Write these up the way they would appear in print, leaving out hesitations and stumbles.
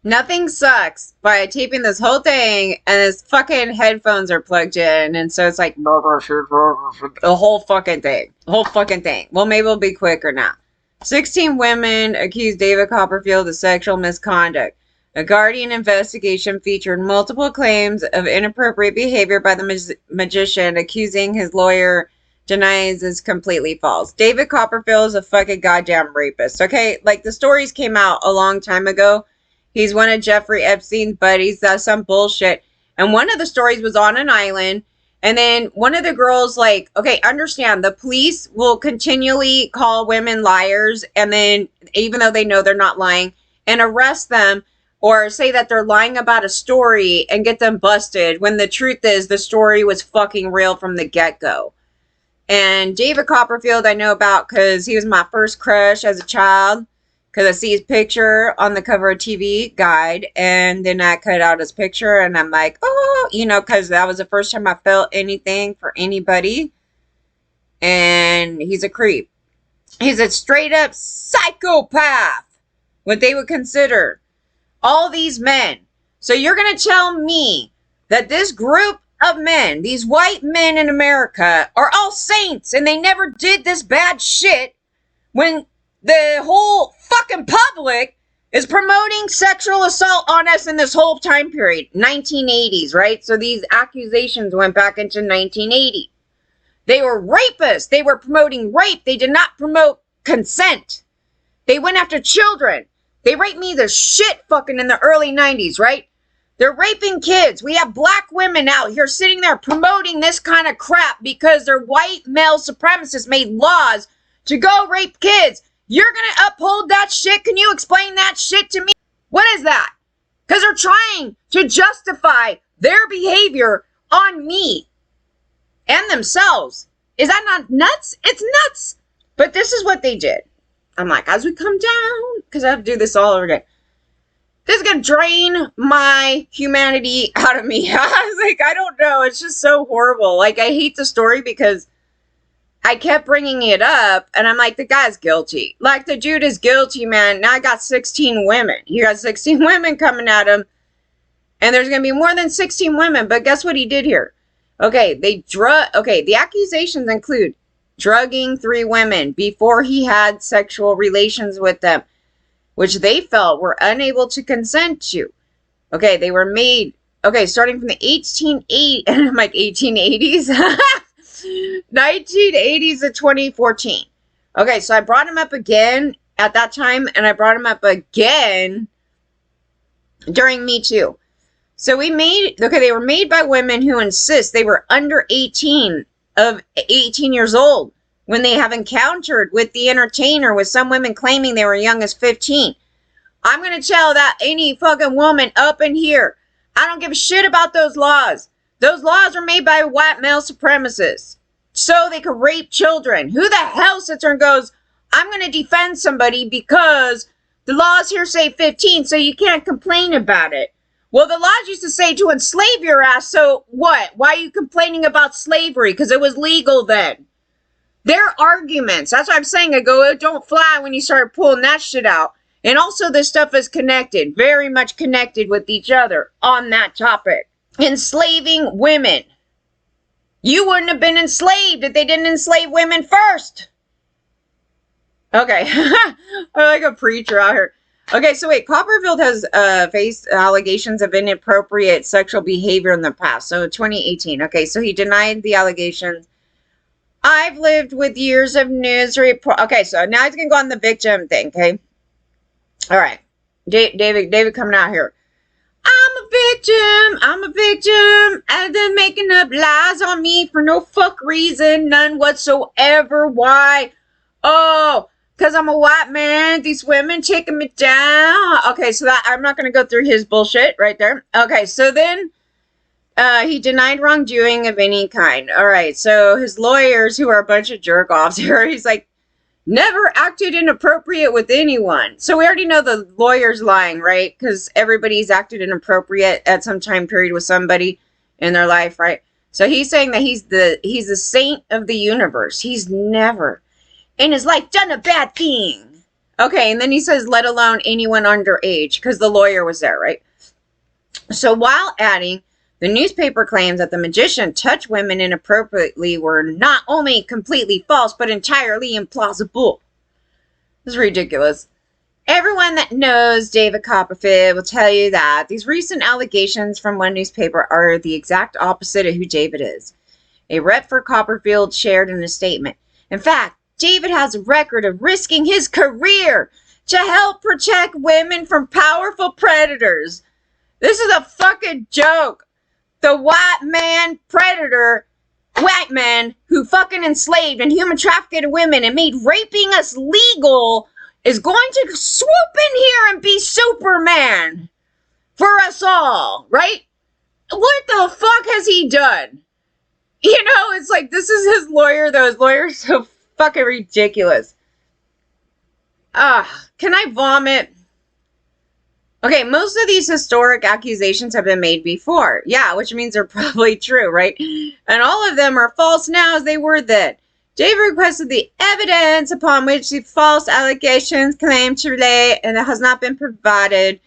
Nothing sucks by taping this whole thing and his fucking headphones are plugged in. And so it's like the whole fucking thing. The whole fucking thing. Well, maybe it'll be quicker now. 16 women accused David Copperfield of sexual misconduct. A Guardian investigation featured multiple claims of inappropriate behavior by the magician, accusing his lawyer denies is completely false. David Copperfield is a fucking goddamn rapist, okay? Like, the stories came out a long time ago. He's one of Jeffrey Epstein's buddies. That's some bullshit. And one of the stories was on an island. And then one of the girls, like, okay, understand, the police will continually call women liars. And then, even though they know they're not lying, and arrest them or say that they're lying about a story and get them busted when the truth is the story was fucking real from the get-go. And David Copperfield I know about because he was my first crush as a child. Because I see his picture on the cover of TV Guide. And then I cut out his picture and I'm like, oh, you know, because that was the first time I felt anything for anybody. And he's a creep. He's a straight up psychopath. What they would consider. All these men. So you're going to tell me that this group of men, these white men in America, are all saints and they never did this bad shit when the whole fucking public is promoting sexual assault on us in this whole time period. 1980s, right? So these accusations went back into 1980. They were rapists. They were promoting rape. They did not promote consent. They went after children. They raped me the shit fucking in the early 90s, right? They're raping kids. We have black women out here sitting there promoting this kind of crap because their white male supremacists made laws to go rape kids. You're going to uphold that shit? Can you explain that shit to me? What is that? Because they're trying to justify their behavior on me and themselves. Is that not nuts? It's nuts. But this is what they did. I'm like, as we come down, because I have to do this all over again. This is going to drain my humanity out of me. I was like, I don't know. It's just so horrible. Like, I hate the story because I kept bringing it up. And I'm like, the guy's guilty. Like, the dude is guilty, man. Now I got 16 women. You got 16 women coming at him. And there's going to be more than 16 women. But guess what he did here? Okay, the accusations include drugging 3 women before he had sexual relations with them, which they felt were unable to consent to. Okay, they were made, starting from the 1880s, 1980s to 2014. Okay, so I brought him up again at that time, and I brought him up again during Me Too. So they were made by women who insist they were under 18 years old when they have encountered with the entertainer, with some women claiming they were young as 15. I'm going to tell that any fucking woman up in here, I don't give a shit about those laws. Those laws are made by white male supremacists so they could rape children. Who the hell sits there and goes, I'm going to defend somebody because the laws here say 15, so you can't complain about it. Well, the laws used to say to enslave your ass, so what? Why are you complaining about slavery? Because it was legal then. Their arguments, that's what I'm saying. I go, it don't fly when you start pulling that shit out. And also this stuff is connected, very much connected with each other on that topic. Enslaving women. You wouldn't have been enslaved if they didn't enslave women first. Okay, I'm like a preacher out here. Okay, so wait, Copperfield has faced allegations of inappropriate sexual behavior in the past. So 2018. Okay, so he denied the allegations. I've lived with years of news report. Okay, so now he's going to go on the victim thing, okay? All right. David coming out here. I'm a victim. And then making up lies on me for no fuck reason. None whatsoever. Why? Oh, because I'm a white man. These women taking me down. Okay, so that I'm not going to go through his bullshit right there. Okay, so then he denied wrongdoing of any kind. All right, so his lawyers, who are a bunch of jerk-offs here, he's like, never acted inappropriate with anyone. So we already know the lawyer's lying, right? Because everybody's acted inappropriate at some time period with somebody in their life, right? So he's saying that he's the saint of the universe. He's never in his life done a bad thing. Okay, and then he says, let alone anyone underage, because the lawyer was there, right? So while adding, the newspaper claims that the magician touched women inappropriately were not only completely false, but entirely implausible. This is ridiculous. Everyone that knows David Copperfield will tell you that these recent allegations from one newspaper are the exact opposite of who David is. A rep for Copperfield shared in a statement. In fact, David has a record of risking his career to help protect women from powerful predators. This is a fucking joke. The white man predator, white man who fucking enslaved and human trafficked women and made raping us legal, is going to swoop in here and be Superman for us all, right? What the fuck has he done? You know, it's like, this is his lawyer, though. His lawyer's so fucking ridiculous. Can I vomit? Okay, most of these historic accusations have been made before. Yeah, which means they're probably true, right? And all of them are false now as they were then. David requested the evidence upon which the false allegations claim to relate, and it has not been provided.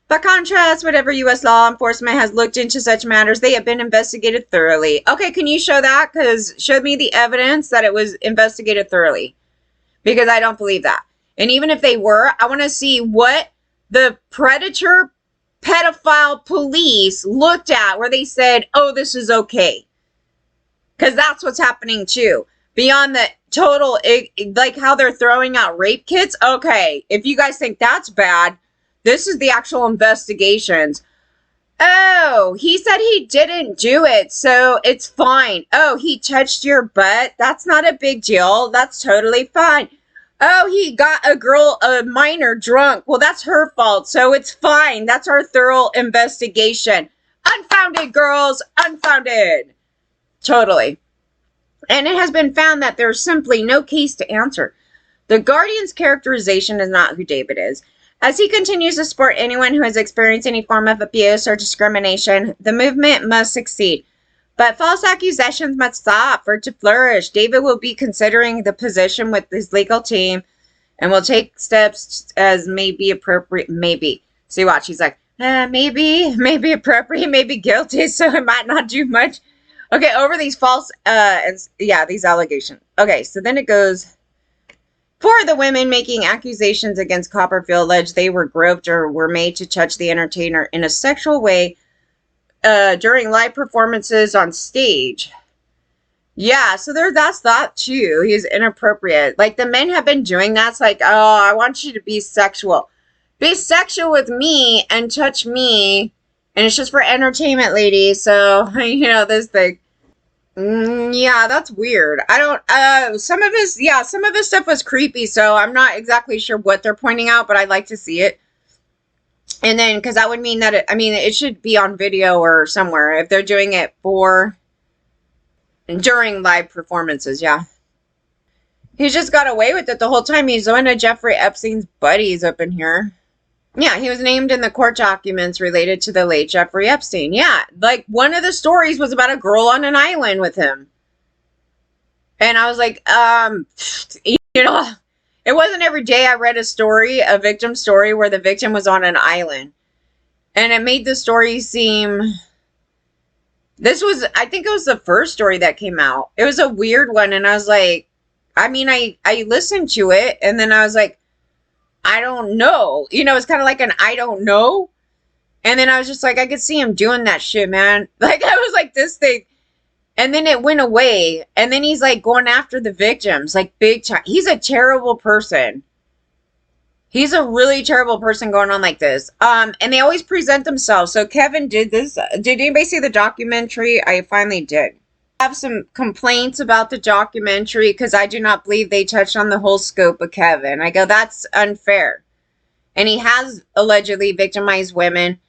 By contrast, whatever U.S. law enforcement has looked into such matters, they have been investigated thoroughly. Okay, can you show that? Because show me the evidence that it was investigated thoroughly. Because I don't believe that. And even if they were, I want to see what the predator pedophile police looked at where they said, oh, this is okay. Because that's what's happening too. Beyond the total, like how they're throwing out rape kits. Okay, if you guys think that's bad, this is the actual investigations. Oh, he said he didn't do it, so it's fine. Oh, he touched your butt. That's not a big deal. That's totally fine. Oh, he got a minor drunk. Well, that's her fault, so it's fine. That's our thorough investigation. Unfounded, girls. Unfounded. Totally. And it has been found that there's simply no case to answer. The Guardian's characterization is not who David is. As he continues to support anyone who has experienced any form of abuse or discrimination, the movement must succeed. But false accusations must stop for it to flourish. David will be considering the position with his legal team and will take steps as may be appropriate. Maybe. See, watch. He's like, maybe appropriate, maybe guilty, so I might not do much. Okay, over these false, these allegations. Okay, so then it goes... For the women making accusations against Copperfield alleged they were groped or were made to touch the entertainer in a sexual way during live performances on stage. Yeah, so that's that too. He's inappropriate. Like, the men have been doing that. It's like, oh, I want you to be sexual. Be sexual with me and touch me. And it's just for entertainment, ladies. So, you know, this thing. Yeah, that's weird. I don't, some of his stuff was creepy, so I'm not exactly sure what they're pointing out, but I'd like to see it. And then, because that would mean that it should be on video or somewhere if they're doing it during live performances, yeah. He's just got away with it the whole time. He's one of Jeffrey Epstein's buddies up in here. Yeah, he was named in the court documents related to the late Jeffrey Epstein. Yeah, like one of the stories was about a girl on an island with him. And I was like, you know, it wasn't every day I read a victim story where the victim was on an island. And it made the story seem... I think it was the first story that came out. It was a weird one, and I was like, I listened to it, and then I was like, I don't know. You know, it's kind of like an I don't know. And then I was just like, I could see him doing that shit, man. Like, I was like, this thing. And then it went away. And then he's like going after the victims, like big time. He's a terrible person. He's a really terrible person going on like this. And they always present themselves. So Kevin did this. Did anybody see the documentary? I finally did. Have some complaints about the documentary because I do not believe they touched on the whole scope of Kevin. I go, that's unfair. And he has allegedly victimized women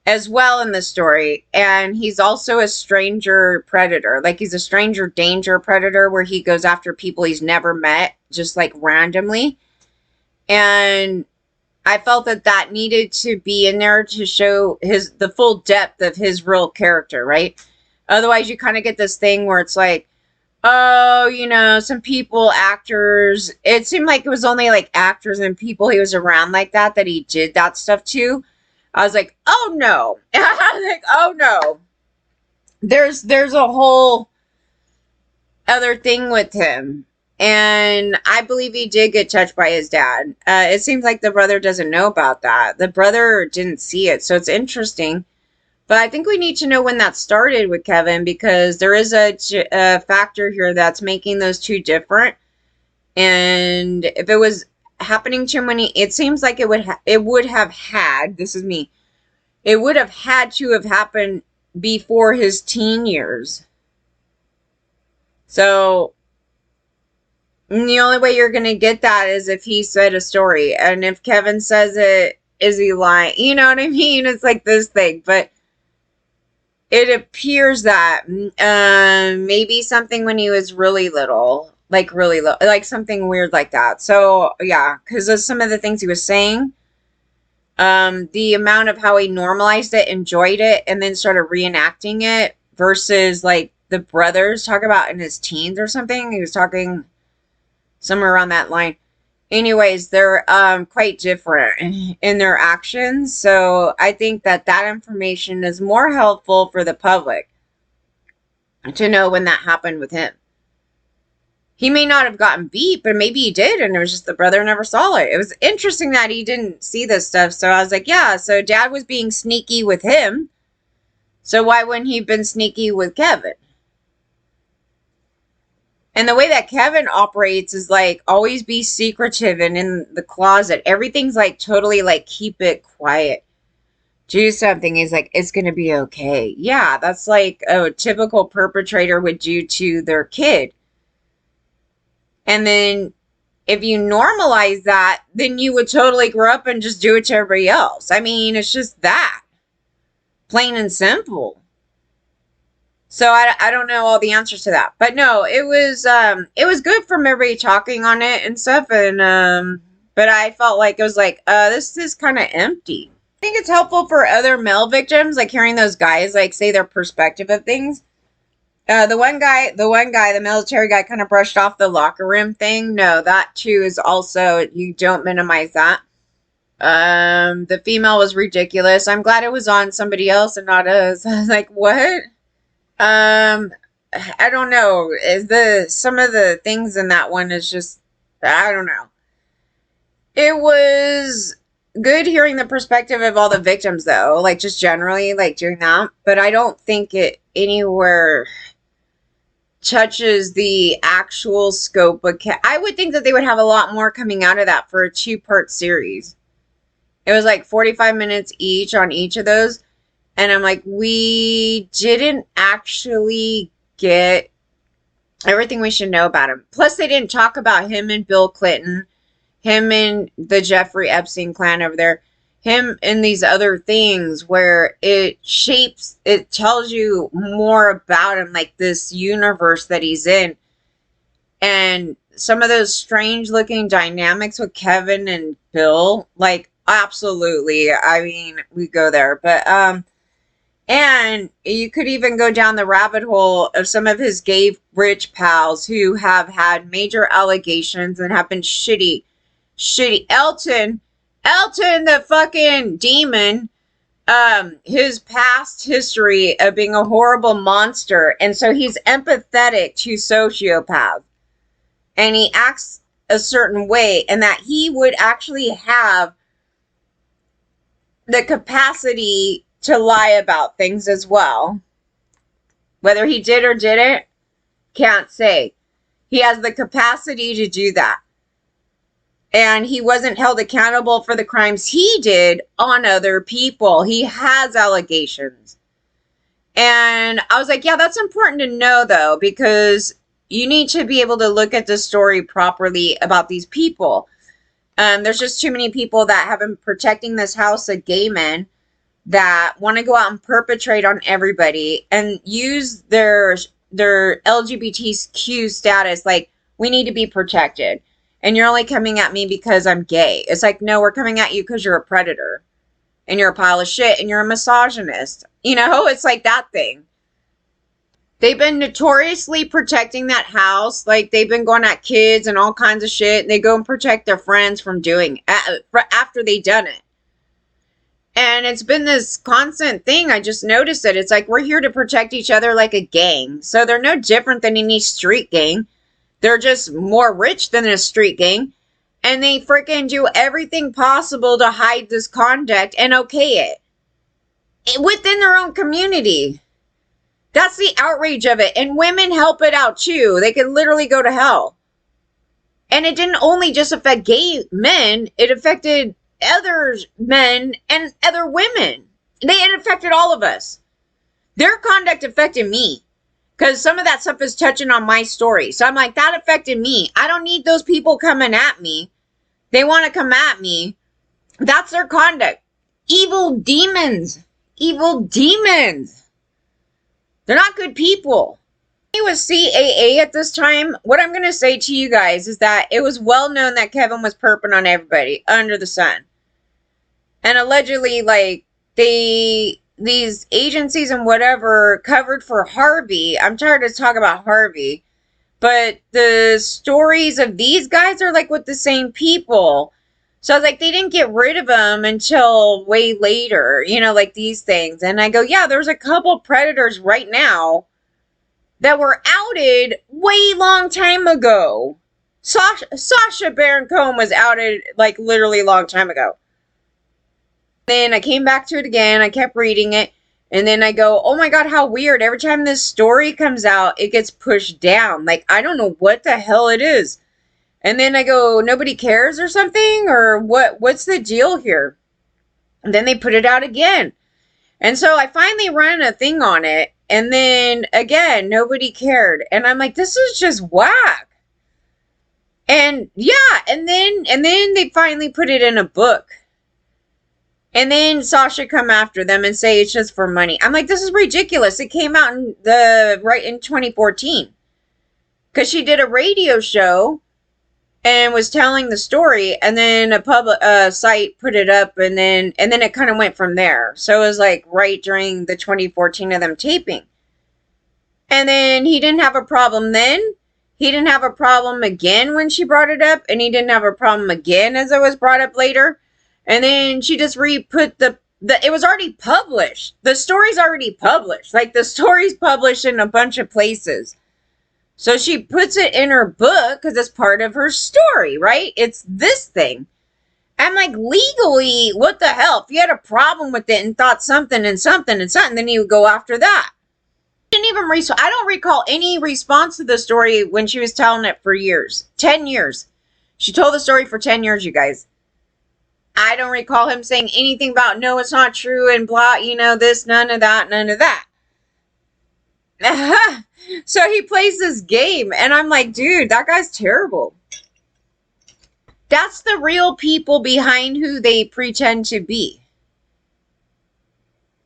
as well in the story. And he's also a stranger predator. Like, he's a stranger danger predator where he goes after people he's never met, just like randomly. And I felt that needed to be in there to show the full depth of his real character, right? Otherwise, you kind of get this thing where it's like, oh, some people, actors. It seemed like it was only like actors and people he was around like that he did that stuff to. I was like, oh no. I was like, oh no. There's a whole other thing with him. And I believe he did get touched by his dad. It seems like the brother doesn't know about that. The brother didn't see it. So it's interesting. But I think we need to know when that started with Kevin, because there is a factor here that's making those two different. And if it was happening to him when it seems like it would have had, this is me, it would have had to have happened before his teen years. So the only way you're going to get that is if he said a story. And if Kevin says it, is he lying? You know what I mean? It's like this thing. But it appears that maybe something when he was really little. Like really little. Like something weird like that. So, yeah. Because of some of the things he was saying. The amount of how he normalized it, enjoyed it, and then started reenacting it. Versus like the brothers talk about in his teens or something. He was talking somewhere around that line. Anyways, they're quite different in their actions. So I think that information is more helpful for the public to know when that happened with him. He may not have gotten beat, but maybe he did, and it was just the brother never saw it. It was interesting that he didn't see this stuff. So I was like, yeah, so dad was being sneaky with him. So why wouldn't he have been sneaky with Kevin? And the way that Kevin operates is like always be secretive and in the closet. Everything's like totally like keep it quiet. Do something. He's like, it's going to be okay. Yeah, that's like a typical perpetrator would do to their kid. And then if you normalize that, then you would totally grow up and just do it to everybody else. I mean, it's just that. Plain and simple. So I don't know all the answers to that. But no, it was good from everybody talking on it and stuff. And but I felt like it was like, this is kind of empty. I think it's helpful for other male victims, like hearing those guys like say their perspective of things. The one guy, the military guy kind of brushed off the locker room thing. No, that too is also, you don't minimize that. The female was ridiculous. I'm glad it was on somebody else and not us. I was like, what? I don't know. Some of the things in that one is just, I don't know. It was good hearing the perspective of all the victims though, like just generally like doing that, but I don't think it anywhere touches the actual scope of I would think that they would have a lot more coming out of that for a 2-part series. It was like 45 minutes each on each of those. And I'm like, we didn't actually get everything we should know about him. Plus, they didn't talk about him and Bill Clinton, him and the Jeffrey Epstein clan over there, him and these other things where it tells you more about him, like this universe that he's in. And some of those strange looking dynamics with Kevin and Bill, like, absolutely. I mean, we go there. But, and you could even go down the rabbit hole of some of his gay rich pals who have had major allegations and have been shitty. Elton, the fucking demon, his past history of being a horrible monster. And so he's empathetic to sociopaths. And he acts a certain way, and that he would actually have the capacity to lie about things as well. Whether he did or didn't, can't say. He has the capacity to do that. And he wasn't held accountable for the crimes he did on other people. He has allegations. And I was like, yeah, that's important to know, though, because you need to be able to look at the story properly about these people. There's just too many people that have been protecting this house of gay men that want to go out and perpetrate on everybody and use their LGBTQ status like, we need to be protected. And you're only coming at me because I'm gay. It's like, no, we're coming at you because you're a predator. And you're a pile of shit. And you're a misogynist. You know, it's like that thing. They've been notoriously protecting that house. Like, they've been going at kids and all kinds of shit. And they go and protect their friends from doing after they done it. And it's been this constant thing. I just noticed it. It's like, we're here to protect each other like a gang. So they're no different than any street gang. They're just more rich than a street gang. And they freaking do everything possible to hide this conduct and okay it within their own community. That's the outrage of it. And women help it out too. They can literally go to hell. And it didn't only just affect gay men. It affected other men and other women. It affected all of us. Their conduct affected me. Because some of that stuff is touching on my story. So I'm like, that affected me. I don't need those people coming at me. They want to come at me. That's their conduct. Evil demons. Evil demons. They're not good people. He was CAA at this time. What I'm going to say to you guys is that it was well known that Kevin was perping on everybody under the sun. And allegedly, like, these agencies and whatever covered for Harvey. I'm tired of talking about Harvey. But the stories of these guys are like with the same people. So I was like, they didn't get rid of them until way later, you know, like these things. And I go, yeah, there's a couple predators right now that were outed way long time ago. Sacha Baron Cohen was outed like literally a long time ago. Then I came back to it again. I kept reading it. And then I go, oh my God, how weird. Every time this story comes out, it gets pushed down. Like, I don't know what the hell it is. And then I go, nobody cares or something? Or what's the deal here? And then they put it out again. And so I finally ran a thing on it. And then again, nobody cared. And I'm like, this is just whack. And yeah, and then they finally put it in a book. And then Sasha come after them and say it's just for money. I'm like, this is ridiculous. It came out in 2014. Because she did a radio show and was telling the story, and then a public site put it up, and then it kind of went from there. So it was like right during the 2014 of them taping. And then he didn't have a problem then. He didn't have a problem again when she brought it up, and he didn't have a problem again as it was brought up later. And then she just re-put it was already published. The story's already published. Like, the story's published in a bunch of places. So she puts it in her book because it's part of her story, right? It's this thing. I'm like, legally, what the hell? If you had a problem with it and thought something and something and something, then you would go after that. I don't recall any response to the story when she was telling it for years. 10 years. She told the story for 10 years, you guys. I don't recall him saying anything about, no, it's not true, and blah, you know, this, none of that, none of that. So he plays this game, and I'm like, dude, that guy's terrible. That's the real people behind who they pretend to be.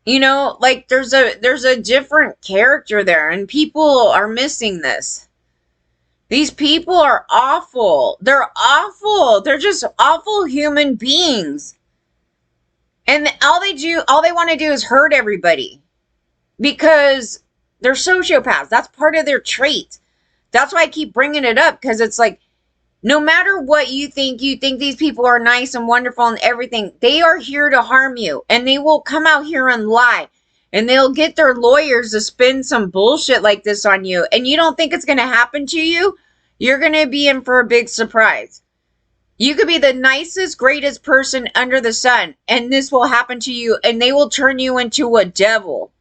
You know, like, there's a different character there, and people are missing this. These people are awful. They're awful. They're just awful human beings. And all they want to do is hurt everybody. Because they're sociopaths. That's part of their trait. That's why I keep bringing it up. Because it's like, no matter what you think these people are nice and wonderful and everything. They are here to harm you. And they will come out here and lie. And they'll get their lawyers to spin some bullshit like this on you. And you don't think it's going to happen to you? You're going to be in for a big surprise. You could be the nicest, greatest person under the sun. And this will happen to you. And they will turn you into a devil.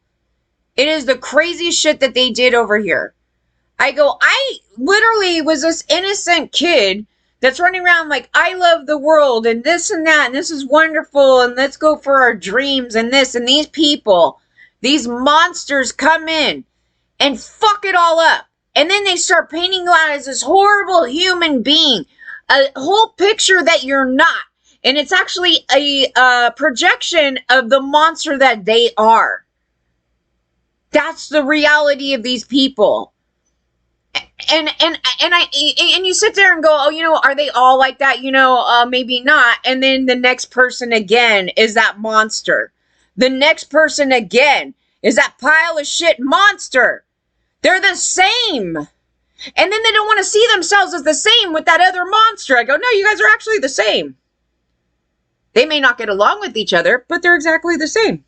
It is the craziest shit that they did over here. I literally was this innocent kid that's running around like, I love the world. And this and that. And this is wonderful. And let's go for our dreams. And this. And these people. These monsters come in and fuck it all up. And then they start painting you out as this horrible human being. A whole picture that you're not. And it's actually a projection of the monster that they are. That's the reality of these people. And you sit there and go, oh, you know, are they all like that? You know, maybe not. And then the next person again is that monster. The next person again is that pile of shit monster. They're the same. And then they don't want to see themselves as the same with that other monster. I go, no, you guys are actually the same. They may not get along with each other, but they're exactly the same.